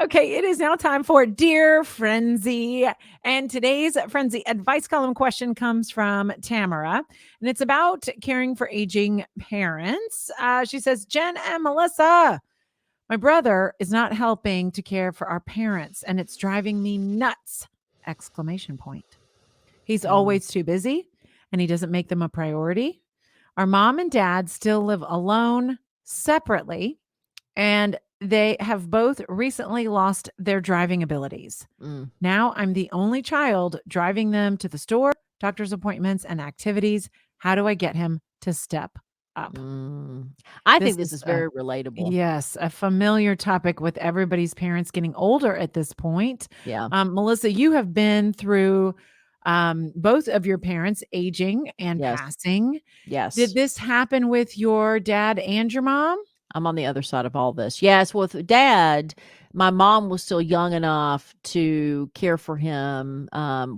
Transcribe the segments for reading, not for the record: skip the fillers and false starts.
Okay, it is now time for Dear Friendzy. And today's Friendzy advice column question comes from Tamara, and it's about caring for aging parents. She says, Jen and Melissa, my brother is not helping to care for our parents, and it's driving me nuts! Exclamation point. He's Mm. always too busy, and he doesn't make them a priority. Our mom and dad still live alone separately, and they have both recently lost their driving abilities. Mm. Now I'm the only child driving them to the store, doctor's appointments, and activities. How do I get him to step up? Mm. I This think this is is a very relatable. yes, a familiar topic with everybody's parents getting older at this point. Yeah. Melissa, you have been through both of your parents aging and Yes. passing. Did Yes. this happen with your dad and your mom? I'm on the other side of all this. Yes, with dad, my mom was still young enough to care for him,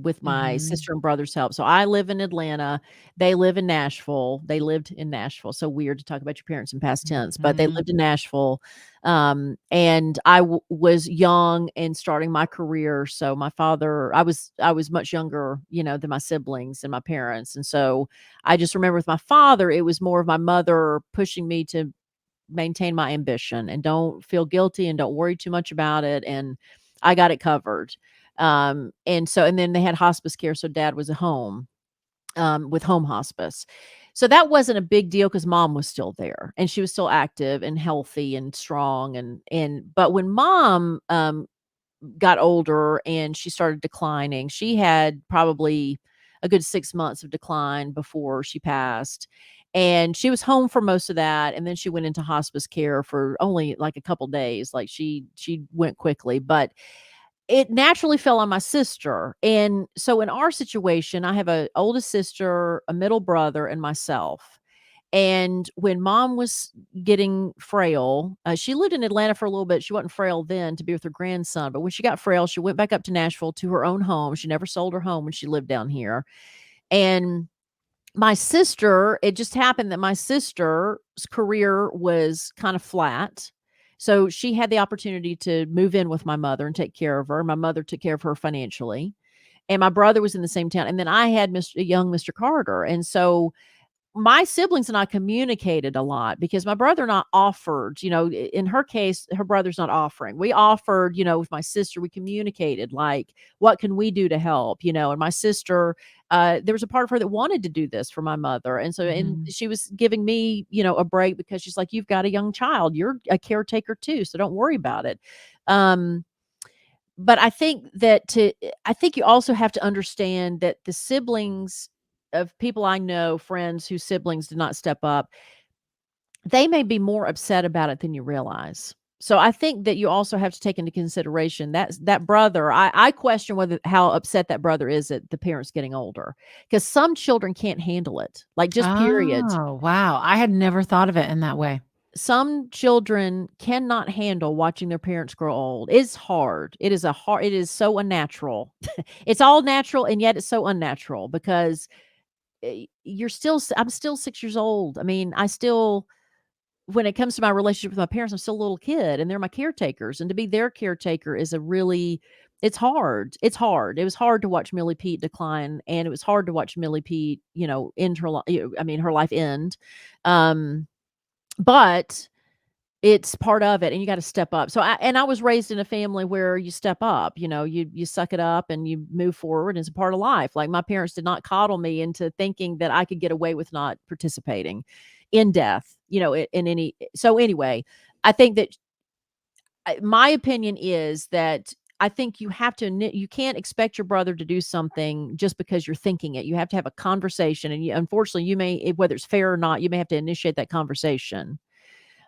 with my Mhm. sister and brother's help. So I live in Atlanta. They live in Nashville. They lived in Nashville. So weird to talk about your parents in past tense, but they Mhm. lived in Nashville. And I was young and starting my career. So my father, I was much younger, than my siblings and my parents. And so I just remember with my father, it was more of my mother pushing me to maintain my ambition and don't feel guilty and don't worry too much about it, and I got it covered. And then they had hospice care, so dad was at home, with home hospice. So that wasn't a big deal because mom was still there and she was still active and healthy and strong, but when mom, got older and she started declining, she had probably a good 6 months of decline before she passed, and she was home for most of that, and then she went into hospice care for only, like, a couple days, like, she went quickly, but it naturally fell on my sister, and so in our situation, I have a oldest sister, a middle brother, and myself, and when mom was getting frail, she lived in Atlanta for a little bit. She wasn't frail then to be with her grandson, but when she got frail, she went back up to Nashville to her own home. She never sold her home when she lived down here. And my sister, it just happened that my sister's career was kind of flat. So she had the opportunity to move in with my mother and take care of her. My mother took care of her financially. And my brother was in the same town. And then I had young Mr. Carter. And so my siblings and I communicated a lot because my brother and I offered, in her case, her brother's not offering. We offered, with my sister, we communicated like, what can we do to help? And my sister, there was a part of her that wanted to do this for my mother. And Mhm. she was giving me, a break because she's like, you've got a young child. You're a caretaker too. So don't worry about it. Um, but I think you also have to understand that the siblings of people I know, friends whose siblings did not step up, they may be more upset about it than you realize. So I think that you also have to take into consideration that brother. I question whether how upset that brother is at the parents getting older, because some children can't handle it, like just period. Oh, wow. I had never thought of it in that way. Some children cannot handle watching their parents grow old. It's hard. It is so unnatural. It's all natural and yet it's so unnatural because I'm still 6 years old. I mean, I still when it comes to my relationship with my parents, I'm still a little kid and they're my caretakers, and to be their caretaker is a really it's hard. It's hard. It was hard to watch Millie Pete decline, and it was hard to watch Millie Pete, end her her life end. Um, but it's part of it, and you gotta step up. I was raised in a family where you step up, you suck it up and you move forward, it's a part of life. Like, my parents did not coddle me into thinking that I could get away with not participating in death, in any so anyway, I think that my opinion is that I think you can't expect your brother to do something just because you're thinking it. You have to have a conversation, and unfortunately, whether it's fair or not, you may have to initiate that conversation.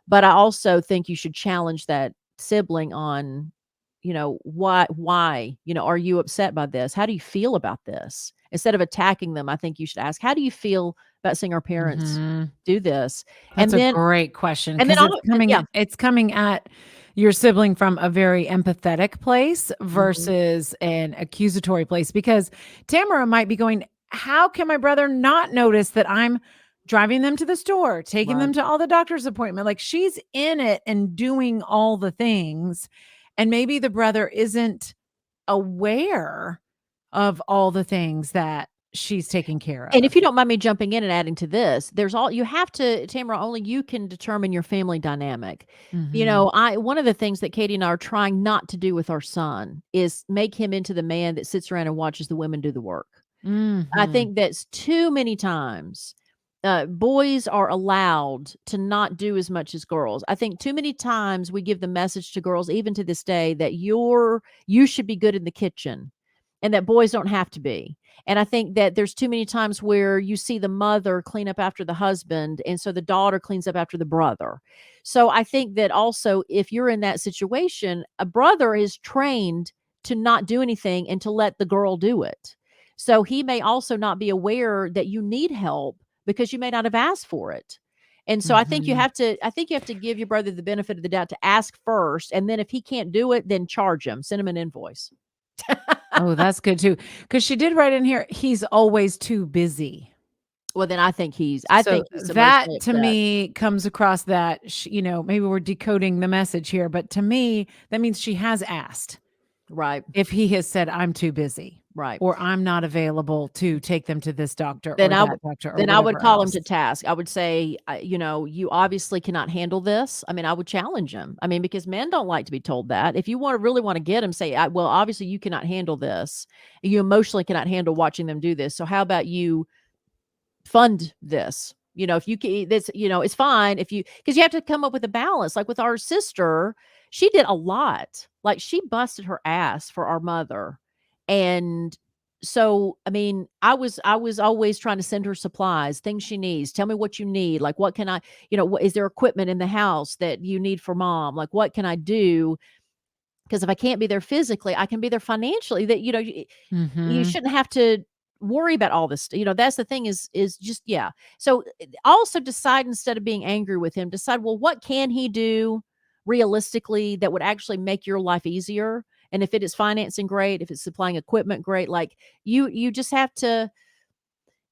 But I also think you should challenge that sibling on, why, are you upset by this? How do you feel about this? Instead of attacking them, I think you should ask, how do you feel about seeing our parents Mhm. do this? That's And a then great question and then because I'll yeah. it's coming at your sibling from a very empathetic place Mhm. versus an accusatory place, because Tamara might be going, "How can my brother not notice that I'm driving them to the store, taking Right. them to all the doctor's appointment?" Like, she's in it and doing all the things, and maybe the brother isn't aware of all the things that she's taking care And of. if you don't mind me jumping in and adding to this, there's all you have to Tamara, only you can determine your family dynamic. You Mhm. know, I one of the things that Katie and I are trying not to do with our son is make him into the man that sits around and watches the women do the work. I Mhm. think that's too many times, boys are allowed to not do as much as girls. I think too many times we give the message to girls, even to this day, that you should be good in the kitchen and that boys don't have to be. And I think that there's too many times where you see the mother clean up after the husband, and so the daughter cleans up after the brother. So I think that also, if you're in that situation, a brother is trained to not do anything and to let the girl do it. So he may also not be aware that you need help because you may not have asked for it. And so Mhm. I think you have to give your brother the benefit of the doubt to ask first, and then if he can't do it, then charge him, send him an invoice. Oh, that's good too. Because she did write in here, "He's always too busy." Well, then I So think he's that emotionally to upset. me comes across that maybe we're decoding the message here, but to me, that means she has asked Right, if he has said, "I'm too busy," right. or "I'm not available to take them to this doctor Then or that doctor," or I would whatever call him to else. task. I would say, you know, "You obviously cannot handle this." I mean, I would challenge him. I mean, because men don't like to be told that. If you wanna really wanna get him, say, "Well, obviously you cannot handle this. You emotionally cannot handle watching them do this. So how about you fund this?" You know, if you can, this, you know, it's fine if you, because you have to come up with a balance. Like with our sister, she did a lot. Like she busted her ass for our mother. And so, I mean, I was always trying to send her supplies, things she needs. Tell me what you need. Like, what can I, you know, what is there equipment in the house that you need for mom? Like, what can I do? Because if I can't be there physically, I can be there financially. That, you know, you Mhm. shouldn't have to worry about all this, you know, that's the thing is just, yeah. So also decide, instead of being angry with him, decide, well, what can he do realistically that would actually make your life easier? And if it is financing, great. If it's supplying equipment, great. Like you just have to,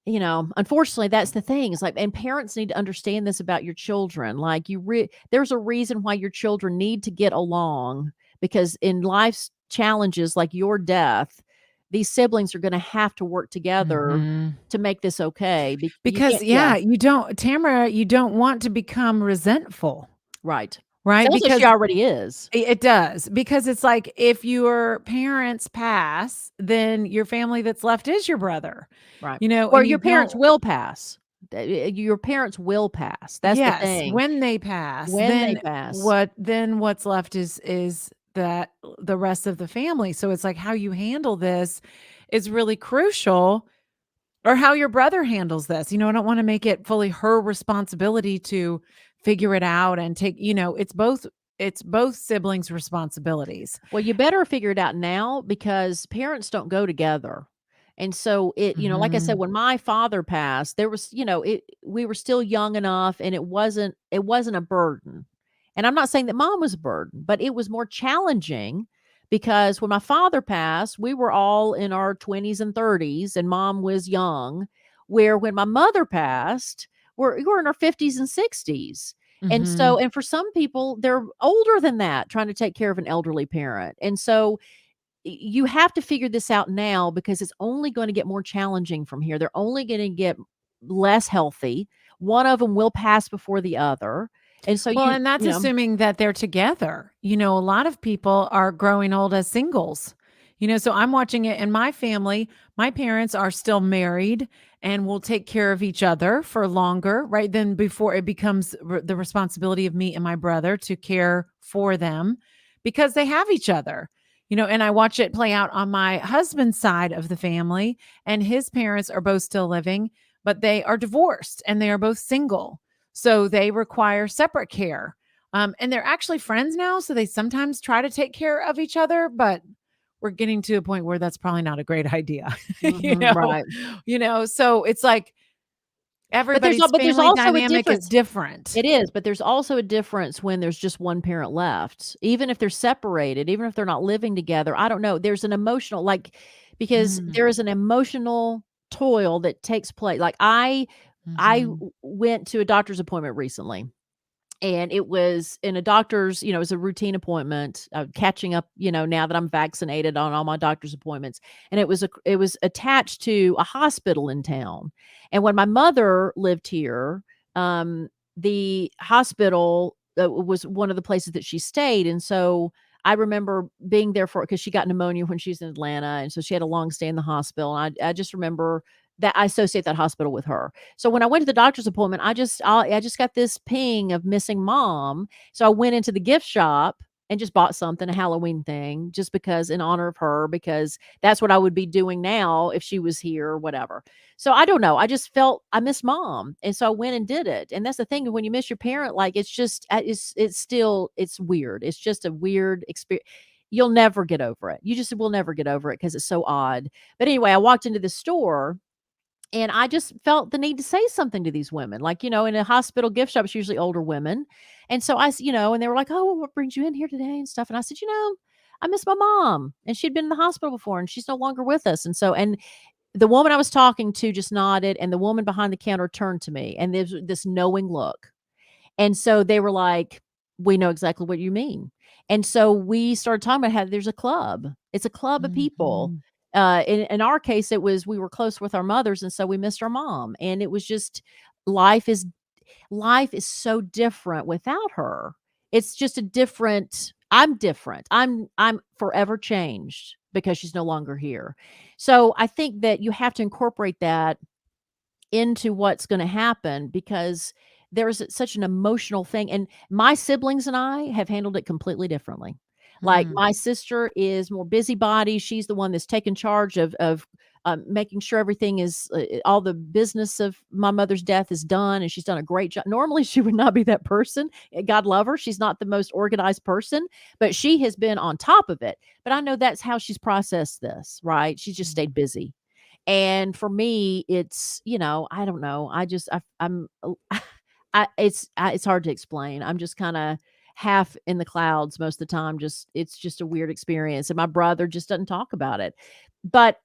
you know, unfortunately, that's the thing. It's like, and parents need to understand this about your children. Like there's a reason why your children need to get along, because in life's challenges like your death, these siblings are going to have to work together Mhm. to make this okay. You Because, can't, yeah, yeah, you don't want to become resentful, right. right? Sounds like she Because already is. it does, because it's like if your parents pass, then your family that's left is your brother, Right. Or and you your parents don't. will pass. Your parents will pass. That's the Yes, thing. when they pass, When they pass. what's left is that the rest of the family. So it's like how you handle this is really crucial, or how your brother handles this. I don't wanna make it fully her responsibility to figure it out and it's both siblings' responsibilities. Well, you better figure it out now because parents don't go together. And so it, you know, like I said, Mhm. when my father passed, there was, you know, we were still young enough and it wasn't a burden. And I'm not saying that mom was a burden, but it was more challenging because when my father passed, we were all in our 20s and 30s and mom was young, where when my mother passed, we're in our 50s and 60s. And so, Mhm. and for some people, they're older than that trying to take care of an elderly parent. And so you have to figure this out now because it's only going to get more challenging from here. They're only going to get less healthy. One of them will pass before the other. And so Well, and that's you know, assuming that they're together. A lot of people are growing old as singles. So I'm watching it in my family. My parents are still married and will take care of each other for longer, right? Then before it becomes the responsibility of me and my brother to care for them because they have each other. And I watch it play out on my husband's side of the family, and his parents are both still living, but they are divorced and they are both single, so they require separate care. And they're actually friends now. So they sometimes try to take care of each other, but we're getting to a point where that's probably not a great idea. you mhm, know, right. so it's like everybody's But there's family also a dynamic is difference. different. It is, but there's also a difference when there's just one parent left. Even if they're separated, even if they're not living together, I don't know, there's an emotional, like, because Mm, there is an emotional toil that takes place. Like I mhm, went to a doctor's appointment recently, and it was in a doctor's, it was a routine appointment, catching up, now that I'm vaccinated on all my doctor's appointments. And it was attached to a hospital in town. And when my mother lived here, the hospital was one of the places that she stayed. And so I remember being there for because she got pneumonia when she was in Atlanta. And so she had a long stay in the hospital. And I just remember that I associate that hospital with her. So when I went to the doctor's appointment, I just got this ping of missing mom. So I went into the gift shop and just bought something, a Halloween thing, just because in honor of her, because that's what I would be doing now if she was here or whatever. So I don't know. I just felt I miss mom. And so I went and did it. And that's the thing when you miss your parent, like it's just it's still it's weird. It's just a weird experience. You'll never get over it. You just will never get over it because it's so odd. But anyway, I walked into the store and I just felt the need to say something to these women. Like, in a hospital gift shop, it's usually older women. And so and they were like, "Oh, well, what brings you in here today?" and stuff. And I said, I miss my mom. And she'd been in the hospital before and she's no longer with us. And the woman I was talking to just nodded and the woman behind the counter turned to me and there's this knowing look. And so they were like, "We know exactly what you mean." And so we started talking about how there's a club. It's a club of people. Mhm. In our case, it was we were close with our mothers, and so we missed our mom. And it was just life is life is so different without her. It's just a different. I'm different. I'm forever changed because she's no longer here. So I think that you have to incorporate that into what's gonna happen because there's such an emotional thing, and my siblings and I have handled it completely differently. Like, Mm. my sister is more busybody, she's the one that's taken charge of making sure everything is, all the business of my mother's death is done, and she's done a great job. Normally, she would not be that person, God love her, she's not the most organized person, but she has been on top of it, but I know that's how she's processed this, right? She's just Mm. stayed busy. And for me, it's, I don't know. I just I'm it's hard to explain. I'm just kinda half in the clouds most of the time. Just it's just a weird experience. And my brother just doesn't talk about it. But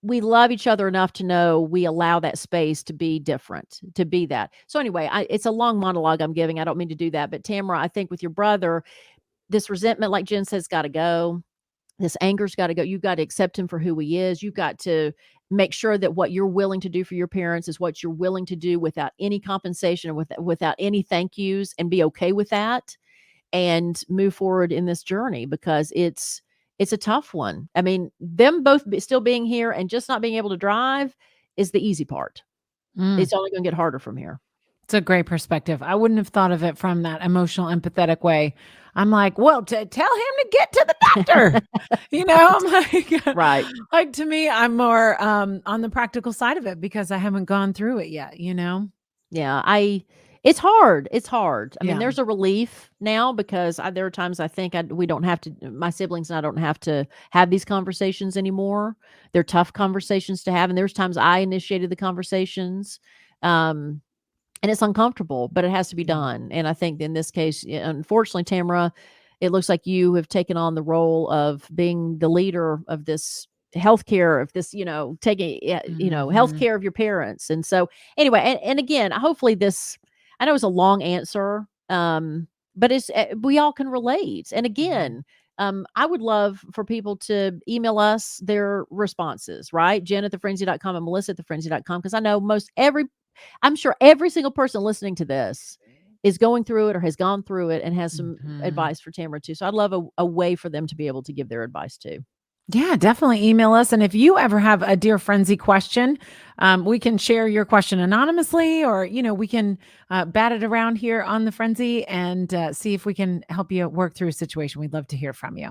we love each other enough to know we allow that space to be different, to be that. So anyway, it's a long monologue I'm giving. I don't mean to do that. But Tamara, I think with your brother, this resentment, like Jen says, gotta go. This anger's gotta go. You've got to accept him for who he is. You've got to make sure that what you're willing to do for your parents is what you're willing to do without any compensation and without any thank yous and be okay with that and move forward in this journey because it's a tough one. I mean, them both still being here and just not being able to drive is the easy part. Mm. It's only going to get harder from here. It's a great perspective. I wouldn't have thought of it from that emotional, empathetic way. I'm like, well, to tell him to get to the doctor. I'm like, Right. like to me, I'm more on the practical side of it because I haven't gone through it yet. Yeah, it's hard, it's hard. I mean, Yeah. there's a relief now because there are times I think we don't have to my siblings and I don't have to have these conversations anymore. They're tough conversations to have, and there's times I initiated the conversations, um, and it's uncomfortable, but it has to be Yeah. done, and I think in this case, unfortunately, Tamara, it looks like you have taken on the role of being the leader of this healthcare of this, taking, Mhm. healthcare of your parents, and so anyway, and again, hopefully this I know it's a long answer, but it's we all can relate, and Mhm. again, I would love for people to email us their responses, right? Jen at thefrenzy.com and Melissa at thefrenzy.com because I know I'm sure every single person listening to this is going through it or has gone through it and has some Mhm. advice for Tamara too. So I'd love a way for them to be able to give their advice too. Yeah, definitely email us. And if you ever have a Dear Frenzy question, we can share your question anonymously, or we can bat it around here on the Frenzy and see if we can help you work through a situation. We'd love to hear from you.